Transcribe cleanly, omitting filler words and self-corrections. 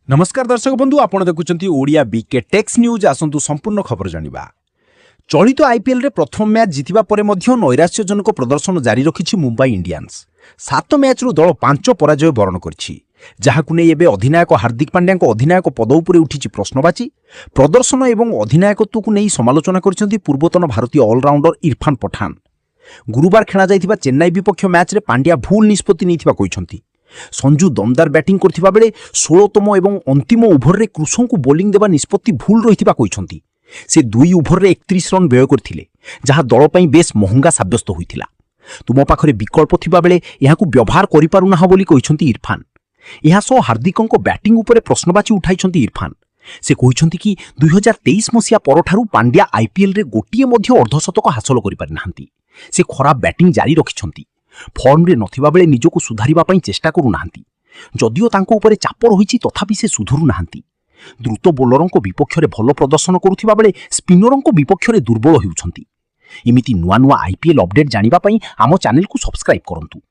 नमस्कार दर्शक बंधु आपण देखुचंती ओडिया बीके टेक्स न्यूज आसंतु संपूर्ण खबर जानिबा। चलित आईपीएल रे प्रथम मैच जितिबा परे मध्य नैराश्यजनक प्रदर्शन जारी रखिछि मुंबई इंडियंस। 7 मैच रु दल 5 पराजय वरण करछि, जहाकु नै एबे अधिनायक हार्दिक पांड्याଙ୍କ अधिनायक पद उपरे उठिछि प्रश्नवाची। प्रदर्शन एवं अधिनायकत्वकु नै समालोचना करछन्ती पूर्वतन भारतीय ऑलराउंडर इरफान पठान। गुरुवार खेला जाइथिबा चेन्नई विपक्ष मैच रे पांड्या भूल निष्पत्ति नैथिबा कहिसन्ती। संजू दमदार बैटिंग करथिबा बेले 16तम एवं अंतिम ओभर रे कृषों को बोलिंग देवा निष्पत्ति भूल रहिथिबा कहिसन्ती। से 2 ओभर रे 31 रन व्यय करथिले, जहा दल पई बेस महंगा साब्यस्त होइथिला। तुम पाखरे विकल्प थिबा बेले एहाकु व्यवहार करि पारु ना बोली कहिसन्ती इरफान। एहा सो हार्दिकंको बैटिंग उपरे प्रश्नवाची उठाइसन्ती इरफान। से कहिसन्ती कि 2023 मसिया परठारु पांड्या आईपीएल रे गोटिए मध्ये अर्धशतक हासिल करि पारि नाहंती। से खराब बैटिंग जारी रखिसन्ती। फॉर्म रे नथिबा बेले निजको सुधारिबा पई चेष्टा करू नाहंती। जदियो तांको उपरे चाप रहिछि तथापि से सुधुरु नाहंती। द्रुत बोलरंको विपक्ष रे भलो प्रदर्शन करुथिबा बेले स्पिनरंको विपक्ष रे दुर्बल हेउछन्ती। इमिति नुआ नुआ आईपीएल अपडेट जानिबा पई आम चैनल को सब्सक्राइब करंतु।